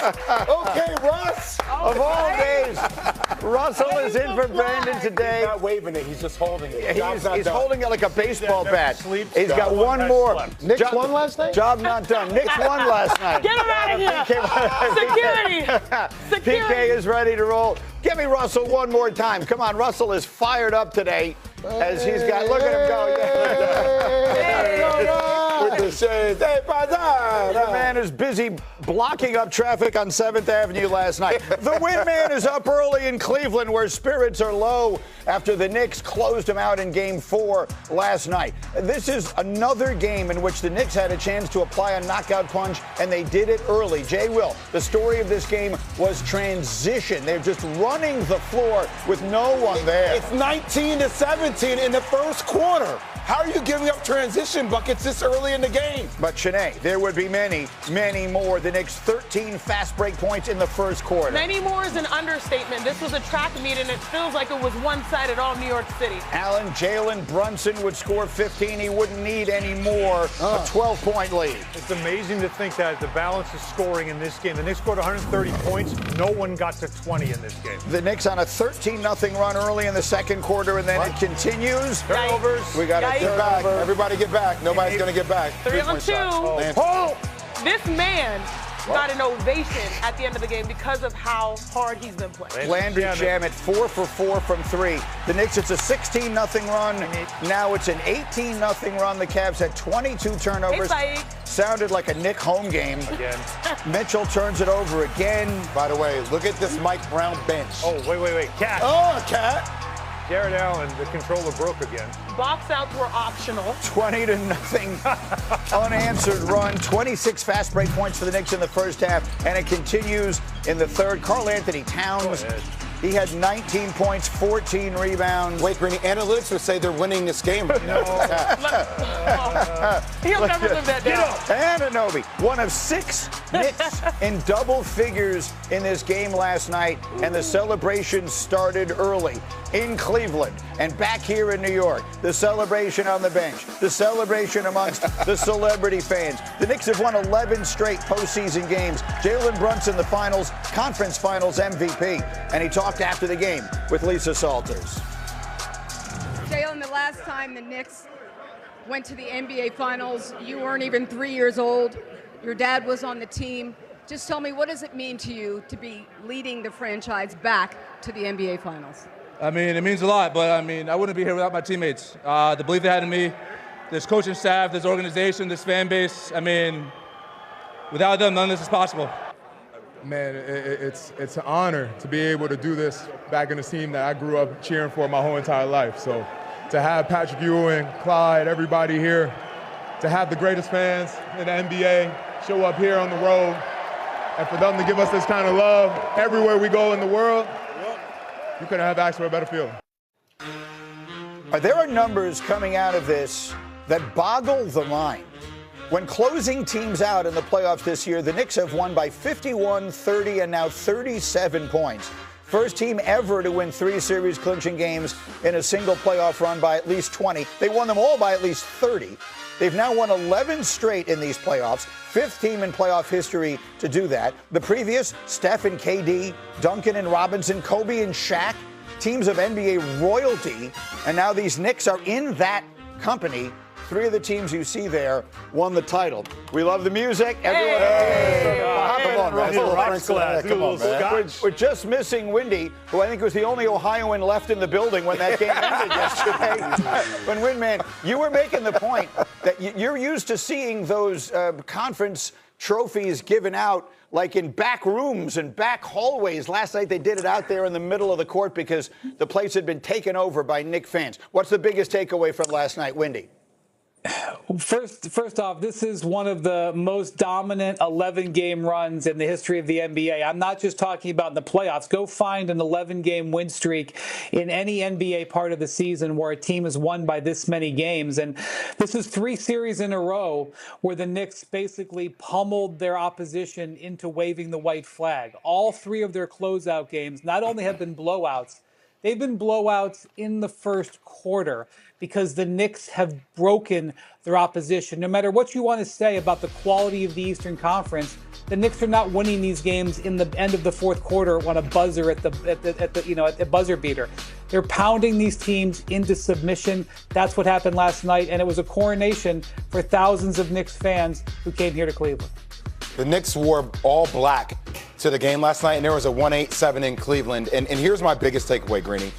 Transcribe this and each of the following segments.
Okay, Russ. Of all days, Russell is in for Brandon today. He's not waving it. He's just holding it. He's holding it like a baseball bat. Sleeps. He's got one more. Knicks won last night? Job not done. Knicks won last night. Get him out of here. Security. PK is ready to roll. Give me Russell one more time. Come on, Russell is fired up today as he's got, look at him go. With the shades. Hey, The man is busy blocking up traffic on 7th Avenue last night. The win man is up early in Cleveland where spirits are low after the Knicks closed him out in Game 4 last night. This is another game in which the Knicks had a chance to apply a knockout punch, and they did it early. Jay Will, the story of this game was transition. They're just running the floor with no one there. It's 19-17 in the first quarter. How are you giving up transition buckets this early in the game? But Shanae, there would be many, many more. The Knicks 13 fast break points in the first quarter. Many more is an understatement. This was a track meet, and it feels like it was one-sided all New York City. Allen Jalen Brunson would score 15. He wouldn't need any more. A 12-point lead. It's amazing to think that the balance of scoring in this game. The Knicks scored 130 points. No one got to 20 in this game. The Knicks on a 13-0 run early in the second quarter, and then it continues. Turnovers. We got a Get back. turnover. Everybody get back. Nobody's going to get back. 3 on 2. Oh. This man got an ovation at the end of the game because of how hard he's been playing. Landry Shamet 4 for 4 from 3. The Knicks, it's a 16-0 run. Now it's an 18-0 run. The Cavs had 22 turnovers. Sounded like a Knick home game. Again. Mitchell turns it over again. By the way, look at this Mike Brown bench. Oh, wait. Cat. Oh, a cat. Garrett Allen, the controller, broke again. Box outs were optional. 20-0 unanswered run. 26 fast break points for the Knicks in the first half, and it continues in the third. Karl Anthony Towns, he had 19 points, 14 rebounds. Wait, Greeny, analytics would say they're winning this game right now. He'll never live that down. Anunoby, one of 6 Knicks in double figures in this game last night, and the celebration started early in Cleveland and back here in New York. The celebration on the bench, the celebration amongst the celebrity fans. The Knicks have won 11 straight postseason games. Jalen Brunson, the finals, conference finals MVP, and he talked after the game with Lisa Salters. Jalen, the last time the Knicks went to the NBA Finals, you weren't even 3 years old. Your dad was on the team. Just tell me, what does it mean to you to be leading the franchise back to the NBA Finals? I mean, it means a lot, but I mean, I wouldn't be here without my teammates. The belief they had in me, this coaching staff, this organization, this fan base. I mean, without them, none of this is possible. Man, it's an honor to be able to do this back in the team that I grew up cheering for my whole entire life. So to have Patrick Ewing, Clyde, everybody here, to have the greatest fans in the NBA show up here on the road, and for them to give us this kind of love everywhere we go in the world, you couldn't have asked for a better feeling. There are numbers coming out of this that boggle the mind. When closing teams out in the playoffs this year, the Knicks have won by 51, 30, and now 37 points. First team ever to win 3 series clinching games in a single playoff run by at least 20. They won them all by at least 30. They've now won 11 straight in these playoffs, 5th team in playoff history to do that. The previous, Steph and KD, Duncan and Robinson, Kobe and Shaq, teams of NBA royalty, and now these Knicks are in that company. 3 of the teams you see there won the title. We love the music. Everyone, come on, man. We're just missing Windy, who I think was the only Ohioan left in the building when that game ended yesterday. When Windman, you were making the point that you're used to seeing those conference trophies given out like in back rooms and back hallways. Last night they did it out there in the middle of the court because the place had been taken over by Knicks fans. What's the biggest takeaway from last night, Windy? First off, this is one of the most dominant 11-game runs in the history of the NBA. I'm not just talking about in the playoffs. Go find an 11-game win streak in any NBA part of the season where a team has won by this many games. And this is 3 series in a row where the Knicks basically pummeled their opposition into waving the white flag. All 3 of their closeout games not only have been blowouts, they've been blowouts in the first quarter because the Knicks have broken their opposition. No matter what you want to say about the quality of the Eastern Conference, The Knicks are not winning these games in the end of the fourth quarter on a buzzer at the buzzer beater. They're pounding these teams into submission. That's what happened last night, and it was a coronation for thousands of Knicks fans who came here to Cleveland. The Knicks wore all black to the game last night, and there was a 1-8-7 in Cleveland. And here's my biggest takeaway, Greeny.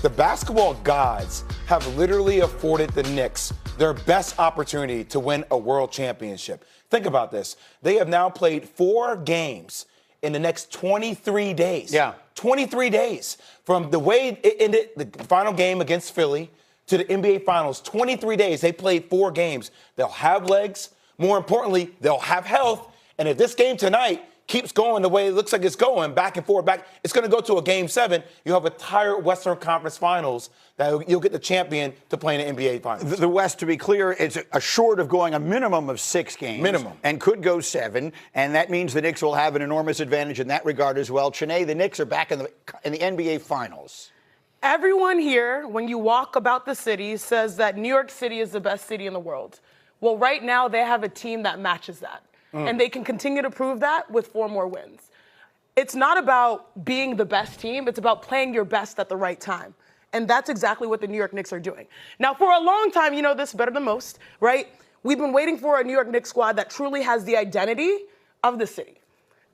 The basketball gods have literally afforded the Knicks their best opportunity to win a world championship. Think about this. They have now played 4 games in the next 23 days. Yeah. 23 days. From the way it ended, the final game against Philly, to the NBA Finals, 23 days. They played 4 games. They'll have legs. More importantly, they'll have health. And if this game tonight keeps going the way it looks like it's going, back and forth, it's going to go to a Game 7. You'll have a tired Western Conference Finals that you'll get the champion to play in the NBA Finals. The West, to be clear, is short of going a minimum of 6 games. Minimum. And could go 7. And that means the Knicks will have an enormous advantage in that regard as well. Chiney, the Knicks are back in the NBA Finals. Everyone here, when you walk about the city, says that New York City is the best city in the world. Well, right now they have a team that matches that. And they can continue to prove that with 4 more wins. It's not about being the best team. It's about playing your best at the right time. And that's exactly what the New York Knicks are doing. Now, for a long time, you know this better than most, right? We've been waiting for a New York Knicks squad that truly has the identity of the city.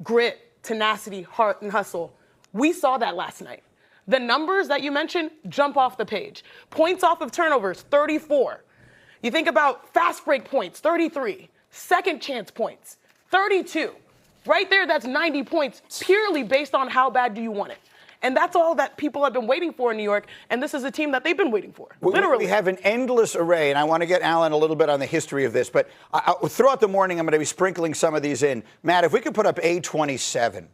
Grit, tenacity, heart, and hustle. We saw that last night. The numbers that you mentioned jump off the page. Points off of turnovers, 34. You think about fast break points, 33. Second chance points, 32. Right there, that's 90 points purely based on how bad do you want it. And that's all that people have been waiting for in New York, and this is a team that they've been waiting for, literally. We have an endless array, and I want to get Alan a little bit on the history of this, but throughout the morning, I'm going to be sprinkling some of these in. Matt, if we could put up A27.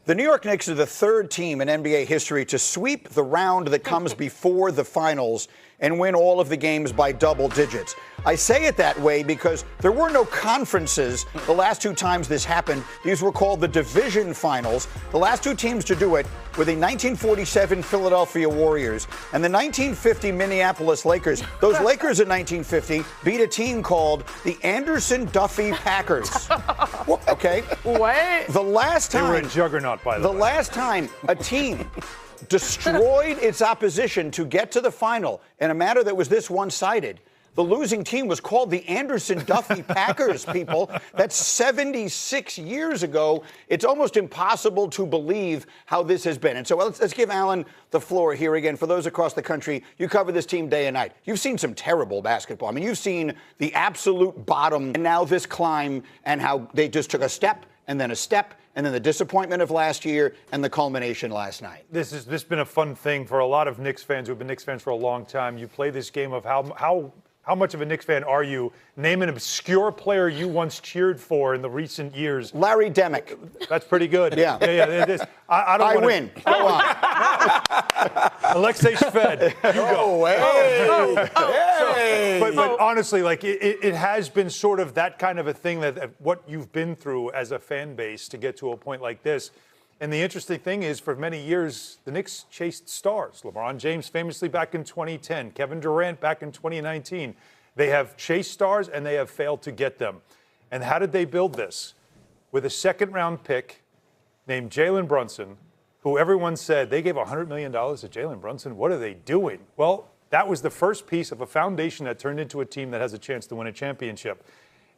The New York Knicks are the 3rd team in NBA history to sweep the round that comes before the finals and win all of the games by double digits. I say it that way because there were no conferences the last 2 times this happened. These were called the division finals. The last 2 teams to do it were the 1947 Philadelphia Warriors and the 1950 Minneapolis Lakers. Those Lakers in 1950 beat a team called the Anderson-Duffy Packers. Okay? What? The last time... They were a juggernaut, by the way. The last time a team destroyed its opposition to get to the final in a manner that was this one-sided, the losing team was called the Anderson-Duffy Packers, people. That's 76 years ago. It's almost impossible to believe how this has been. And so let's give Alan the floor here again. For those across the country, you cover this team day and night. You've seen some terrible basketball. I mean, you've seen the absolute bottom, and now this climb, and how they just took a step and then a step, and then the disappointment of last year and the culmination last night. This has been a fun thing for a lot of Knicks fans who have been Knicks fans for a long time. You play this game of how much of a Knicks fan are you? Name an obscure player you once cheered for in the recent years. Larry Demick. That's pretty good. Yeah. It is. I win. Go on. Alexei Shved. You go. Hey. But honestly, like it has been sort of that kind of a thing that what you've been through as a fan base to get to a point like this. And the interesting thing is, for many years, the Knicks chased stars. LeBron James famously back in 2010, Kevin Durant back in 2019. They have chased stars, and they have failed to get them. And how did they build this? With a second-round pick named Jalen Brunson, who everyone said they gave $100 million to Jalen Brunson. What are they doing? Well, that was the first piece of a foundation that turned into a team that has a chance to win a championship.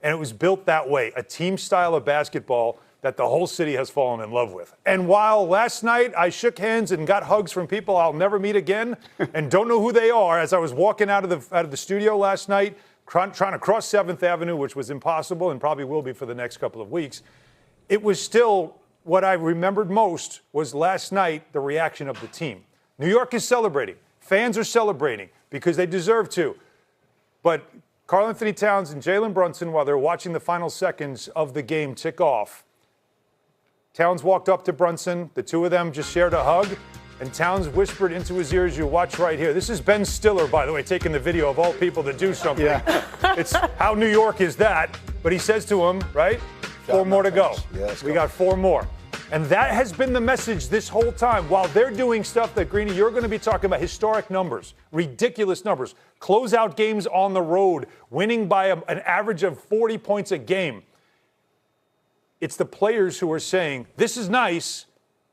And it was built that way, a team style of basketball that the whole city has fallen in love with. And while last night I shook hands and got hugs from people I'll never meet again and don't know who they are, as I was walking out of the studio last night, trying to cross 7th Avenue, which was impossible and probably will be for the next couple of weeks, it was still what I remembered most was last night, the reaction of the team. New York is celebrating. Fans are celebrating because they deserve to. But Karl Anthony Towns and Jalen Brunson, while they're watching the final seconds of the game tick off, Towns walked up to Brunson. The two of them just shared a hug, and Towns whispered into his ear, as you watch right here. This is Ben Stiller, by the way, taking the video of all people to do something. Yeah. It's how New York is that. But he says to him, right, 4 more to go. Yes, we got 4 more. And that has been the message this whole time. While they're doing stuff that, Greeny, you're going to be talking about historic numbers, ridiculous numbers, closeout games on the road, winning by an average of 40 points a game. it's the players who are saying, this is nice,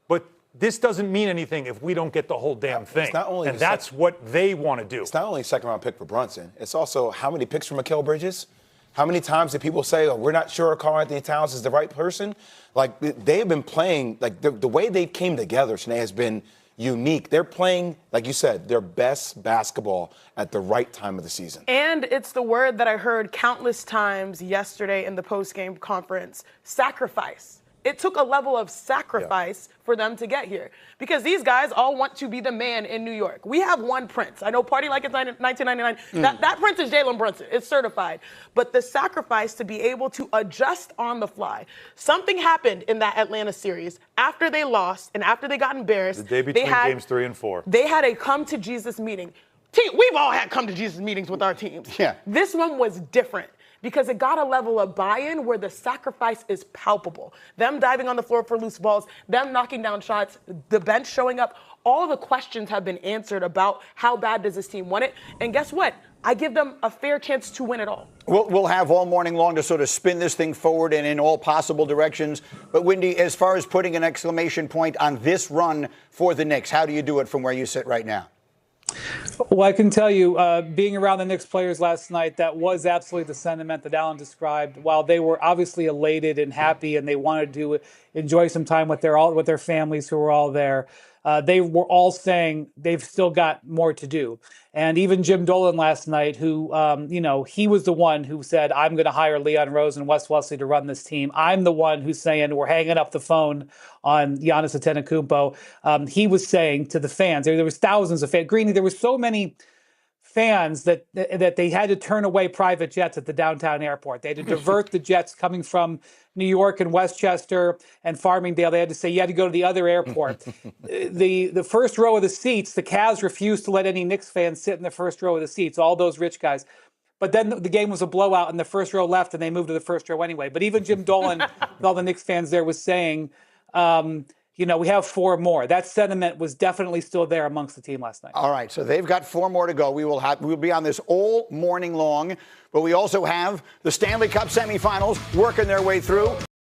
but this doesn't mean anything if we don't get the whole damn thing. And that's what they want to do. It's not only a second-round pick for Brunson. It's also how many picks for Mikal Bridges? How many times did people say, oh, we're not sure Karl Anthony Towns is the right person? Like, they have been playing, like, the way they came together, Shanae, has been unique. They're playing, like you said, their best basketball at the right time of the season. And it's the word that I heard countless times yesterday in the post-game conference, sacrifice. It took a level of sacrifice for them to get here because these guys all want to be the man in New York. We have one prince. I know party like it's 1999. That prince is Jalen Brunson. It's certified. But the sacrifice to be able to adjust on the fly. Something happened in that Atlanta series after they lost and after they got embarrassed. The day between games 3 and 4. They had a come-to-Jesus meeting. We've all had come-to-Jesus meetings with our teams. Yeah. This one was different, because it got a level of buy-in where the sacrifice is palpable. Them diving on the floor for loose balls, them knocking down shots, the bench showing up. All the questions have been answered about how bad does this team want it. And guess what? I give them a fair chance to win it all. We'll have all morning long to sort of spin this thing forward and in all possible directions. But, Wendy, as far as putting an exclamation point on this run for the Knicks, how do you do it from where you sit right now? Well, I can tell you, being around the Knicks players last night, that was absolutely the sentiment that Alan described. While they were obviously elated and happy and they wanted to enjoy some time with their families who were all there, they were all saying they've still got more to do. And even Jim Dolan last night, who, he was the one who said, I'm going to hire Leon Rose and Wes Wesley to run this team. I'm the one who's saying we're hanging up the phone on Giannis Antetokounmpo. He was saying to the fans, there was thousands of fans. Greeny, there were so many fans that they had to turn away private jets at the downtown airport. They had to divert the jets coming from New York and Westchester and Farmingdale. They had to say, you had to go to the other airport. The first row of the seats, the Cavs refused to let any Knicks fans sit in the first row of the seats, all those rich guys. But then the game was a blowout and the first row left and they moved to the first row anyway. But even Jim Dolan, with all the Knicks fans there, was saying, we have 4 more. That sentiment was definitely still there amongst the team last night. All right, so they've got 4 more to go. We'll be on this all morning long, but we also have the Stanley Cup semifinals working their way through.